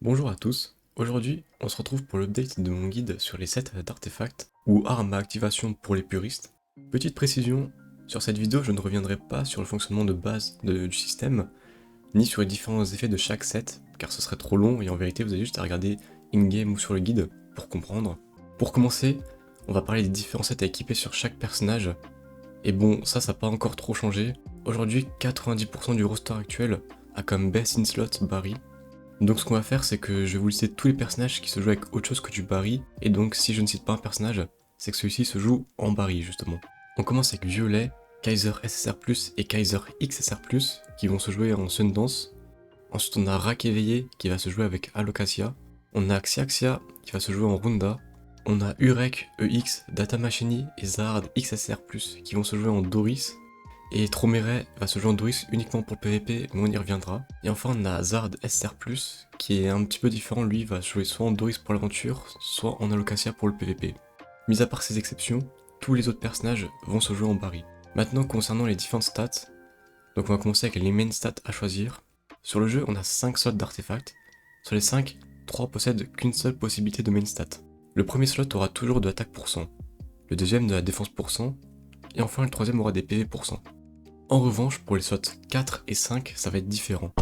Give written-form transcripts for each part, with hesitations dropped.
Bonjour à tous, aujourd'hui on se retrouve pour l'update de mon guide sur les sets d'artefacts ou armes à activation pour les puristes. Petite précision, sur cette vidéo je ne reviendrai pas sur le fonctionnement de base du système, ni sur les différents effets de chaque set, car ce serait trop long et en vérité vous avez juste à regarder in-game ou sur le guide pour comprendre. Pour commencer, on va parler des différents sets à équiper sur chaque personnage, et bon ça n'a pas encore trop changé. Aujourd'hui 90% du roster actuel a comme best in slot Barry. Donc ce qu'on va faire, c'est que je vais vous lister tous les personnages qui se jouent avec autre chose que du Barry, et donc si je ne cite pas un personnage, c'est que celui-ci se joue en Barry justement. On commence avec Violet, Kaiser SSR+, et Kaiser XSR+, qui vont se jouer en Sundance. Ensuite on a Rak éveillé, qui va se jouer avec Alocasia. On a Xiaxia, qui va se jouer en Runda. On a Urek, EX, Data Machini et Zard XSR+, qui vont se jouer en Doris. Et Tromere va se jouer en Doris uniquement pour le PVP, mais on y reviendra. Et enfin on a Zard SR+, qui est un petit peu différent, lui va jouer soit en Doris pour l'aventure, soit en Alocasia pour le PVP. Mis à part ces exceptions, tous les autres personnages vont se jouer en Barry. Maintenant concernant les différentes stats, donc on va commencer avec les main stats à choisir. Sur le jeu on a 5 slots d'artefacts, sur les 5, 3 possèdent qu'une seule possibilité de main stat. Le premier slot aura toujours de l'attaque %, le deuxième de la défense %, et enfin le troisième aura des PV %. En revanche, pour les slots 4 et 5, ça va être différent.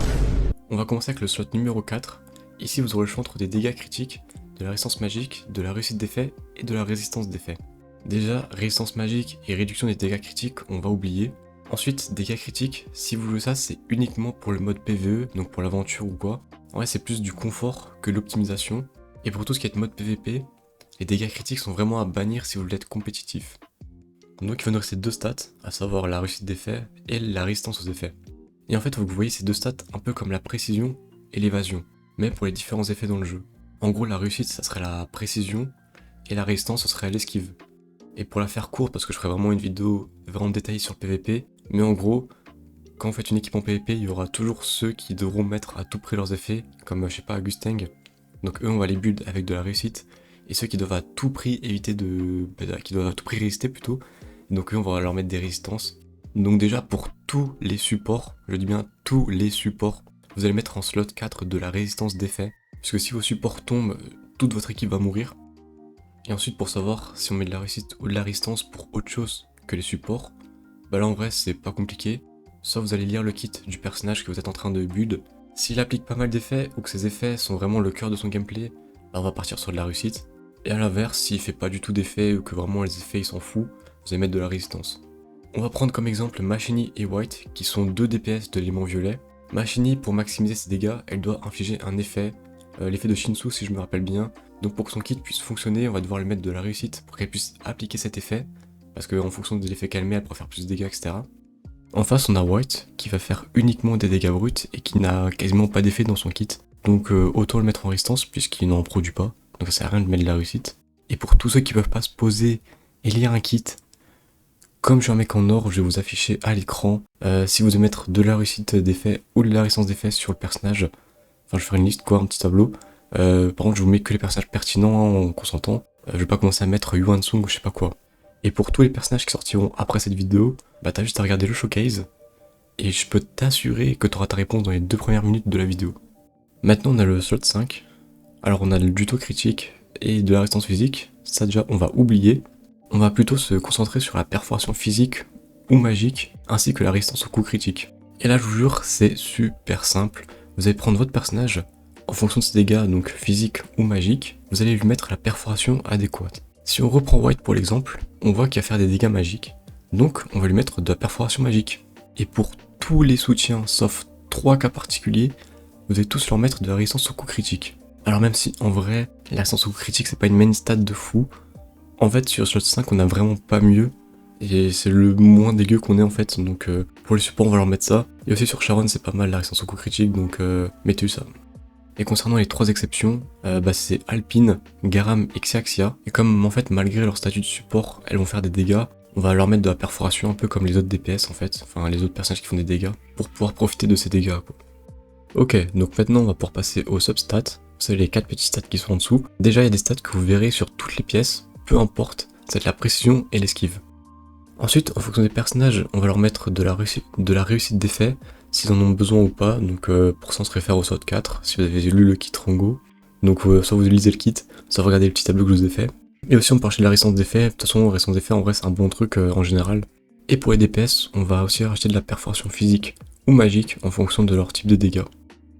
On va commencer avec le slot numéro 4. Ici, vous aurez le choix entre des dégâts critiques, de la résistance magique, de la réussite d'effet et de la résistance d'effet. Déjà, résistance magique et réduction des dégâts critiques, on va oublier. Ensuite, dégâts critiques, si vous jouez ça, c'est uniquement pour le mode PvE, donc pour l'aventure ou quoi. En vrai, c'est plus du confort que l'optimisation. Et pour tout ce qui est mode PvP, les dégâts critiques sont vraiment à bannir si vous voulez être compétitif. Donc il va nous rester deux stats, à savoir la réussite d'effet et la résistance aux effets. Et en fait vous voyez ces deux stats un peu comme la précision et l'évasion, mais pour les différents effets dans le jeu. En gros la réussite ça serait la précision et la résistance ce serait l'esquive. Et pour la faire courte, parce que je ferai vraiment une vidéo vraiment détaillée sur le PVP, mais en gros, quand vous faites une équipe en PVP, il y aura toujours ceux qui devront mettre à tout prix leurs effets, comme je sais pas Gustang. Donc eux on va les build avec de la réussite, et ceux qui doivent à tout prix éviter qui doivent à tout prix résister plutôt, donc eux on va leur mettre des résistances. Donc déjà pour tous les supports, je dis bien tous les supports, vous allez mettre en slot 4 de la résistance d'effet, parce que si vos supports tombent, toute votre équipe va mourir. Et ensuite pour savoir si on met de la réussite ou de la résistance pour autre chose que les supports, bah là en vrai c'est pas compliqué, soit vous allez lire le kit du personnage que vous êtes en train de build. S'il applique pas mal d'effets ou que ces effets sont vraiment le cœur de son gameplay, bah on va partir sur de la réussite. Et à l'inverse, s'il fait pas du tout d'effets ou que vraiment les effets il s'en fout, vous allez mettre de la résistance. On va prendre comme exemple Machini et White, qui sont deux DPS de l'élément violet. Machini, pour maximiser ses dégâts, elle doit infliger un effet, l'effet de Shinsu si je me rappelle bien. Donc pour que son kit puisse fonctionner, on va devoir lui mettre de la réussite pour qu'elle puisse appliquer cet effet, parce qu'en fonction de l'effet qu'elle met, elle pourra faire plus de dégâts, etc. En face, on a White, qui va faire uniquement des dégâts bruts et qui n'a quasiment pas d'effet dans son kit. Donc autant le mettre en résistance, puisqu'il n'en produit pas, donc ça sert à rien de mettre de la réussite. Et pour tous ceux qui peuvent pas se poser et lire un kit, comme je suis un mec en or, je vais vous afficher à l'écran si vous devez mettre de la réussite d'effet ou de la résistance d'effet sur le personnage. Enfin, je vais faire une liste, quoi, un petit tableau. Par contre, je vous mets que les personnages pertinents en consentant. Je vais pas commencer à mettre Yuan Sung ou je sais pas quoi. Et pour tous les personnages qui sortiront après cette vidéo, bah t'as juste à regarder le showcase. Et je peux t'assurer que t'auras ta réponse dans les 2 premières minutes de la vidéo. Maintenant, on a le slot 5. Alors, on a du taux critique et de la résistance physique. Ça, déjà, on va oublier. On va plutôt se concentrer sur la perforation physique ou magique, ainsi que la résistance aux coups critiques. Et là je vous jure, c'est super simple. Vous allez prendre votre personnage, en fonction de ses dégâts, donc physique ou magique, vous allez lui mettre la perforation adéquate. Si on reprend White pour l'exemple, on voit qu'il va faire des dégâts magiques, donc on va lui mettre de la perforation magique. Et pour tous les soutiens, sauf 3 cas particuliers, vous allez tous leur mettre de la résistance aux coups critiques. Alors même si en vrai, la résistance aux coups critiques c'est pas une main stat de fou, en fait sur slot 5 on a vraiment pas mieux, et c'est le moins dégueu qu'on ait en fait, donc pour les supports on va leur mettre ça. Et aussi sur Sharon c'est pas mal la résistance aux coups critiques, donc mettez ça. Et concernant les 3 exceptions, c'est Alpine, Garam et Xiaxia, et comme en fait malgré leur statut de support elles vont faire des dégâts, on va leur mettre de la perforation un peu comme les autres DPS en fait, enfin les autres personnages qui font des dégâts, pour pouvoir profiter de ces dégâts quoi. Ok, donc maintenant on va pouvoir passer aux substats, c'est les 4 petits stats qui sont en dessous. Déjà il y a des stats que vous verrez sur toutes les pièces, peu importe, c'est la précision et l'esquive. Ensuite, en fonction des personnages, on va leur mettre de la réussite d'effet, s'ils en ont besoin ou pas. Donc pour ça on se réfère au SWOT 4 si vous avez lu le kit Rango. Donc soit vous lisez le kit, soit vous regardez le petit tableau que je vous ai fait. Et aussi on peut acheter de la résistance d'effet. De toute façon résistance d'effet en vrai c'est un bon truc en général. Et pour les DPS, on va aussi racheter de la perforation physique ou magique en fonction de leur type de dégâts.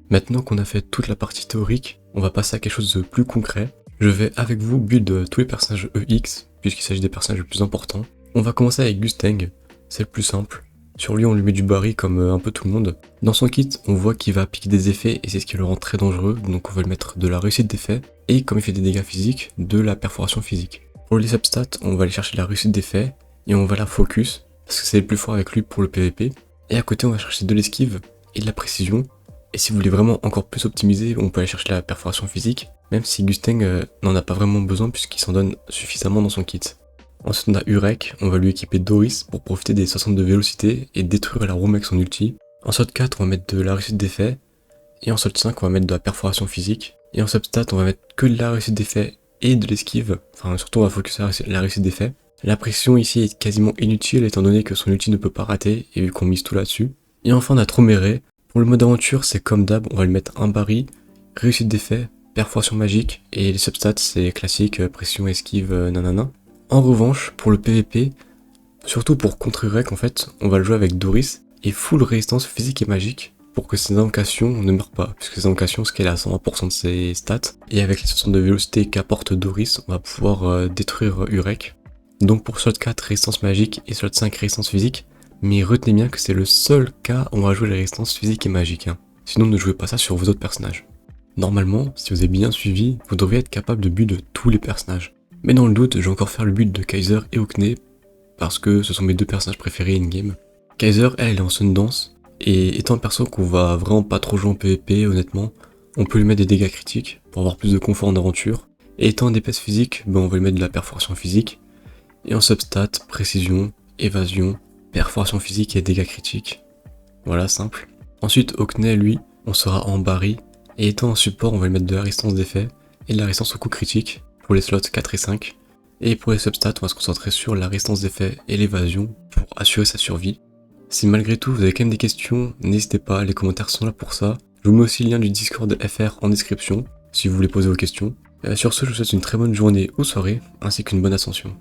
Maintenant qu'on a fait toute la partie théorique, on va passer à quelque chose de plus concret. Je vais avec vous build tous les personnages EX, puisqu'il s'agit des personnages les plus importants. On va commencer avec Gusteng, c'est le plus simple. Sur lui on lui met du barry comme un peu tout le monde. Dans son kit on voit qu'il va piquer des effets et c'est ce qui le rend très dangereux, donc on va lui mettre de la réussite d'effet, et comme il fait des dégâts physiques, de la perforation physique. Pour les substats, on va aller chercher la réussite d'effet, et on va la focus, parce que c'est le plus fort avec lui pour le PVP. Et à côté on va chercher de l'esquive et de la précision. Et si vous voulez vraiment encore plus optimiser, on peut aller chercher la perforation physique, même si Gusteng n'en a pas vraiment besoin puisqu'il s'en donne suffisamment dans son kit. Ensuite on a Urek, on va lui équiper Doris pour profiter des 60 de vélocité et détruire la room avec son ulti. En SWOT 4 on va mettre de la réussite d'effet, et en SWOT 5 on va mettre de la perforation physique, et en substat on va mettre que de la réussite d'effet et de l'esquive, enfin surtout on va focus sur la réussite d'effet. La pression ici est quasiment inutile étant donné que son ulti ne peut pas rater et vu qu'on mise tout là-dessus. Et enfin on a Tromere. Pour le mode aventure c'est comme d'hab, on va lui mettre un barry, réussite d'effet, perforation magique et les substats c'est classique, pression, esquive, nanana. En revanche pour le PVP, surtout pour contre Urek en fait, on va le jouer avec Doris et full résistance physique et magique pour que ses invocations ne meurent pas, puisque ses invocations scale à 120% de ses stats, et avec les 60 de vélocité qu'apporte Doris, on va pouvoir détruire Urek. Donc pour SWOT 4 résistance magique et SWOT 5 résistance physique, mais retenez bien que c'est le seul cas où on va jouer les résistances physiques et magiques, hein. Sinon ne jouez pas ça sur vos autres personnages. Normalement, si vous avez bien suivi, vous devriez être capable de build tous les personnages. Mais dans le doute, je vais encore faire le build de Kaiser et Okne, parce que ce sont mes deux personnages préférés in-game. Kaiser, elle est en Sundance, et étant un perso qu'on va vraiment pas trop jouer en PvP, honnêtement, on peut lui mettre des dégâts critiques pour avoir plus de confort en aventure. Et étant un DPS physique, ben on va lui mettre de la perforation physique. Et en substat, précision, évasion, perforation physique et dégâts critiques. Voilà, simple. Ensuite, Okne, lui, on sera en barry, et étant en support, on va lui mettre de la résistance d'effet et de la résistance au coup critique pour les slots 4 et 5. Et pour les substats, on va se concentrer sur la résistance d'effet et l'évasion pour assurer sa survie. Si malgré tout vous avez quand même des questions, n'hésitez pas, les commentaires sont là pour ça. Je vous mets aussi le lien du Discord FR en description si vous voulez poser vos questions. Sur ce, je vous souhaite une très bonne journée ou soirée, ainsi qu'une bonne ascension.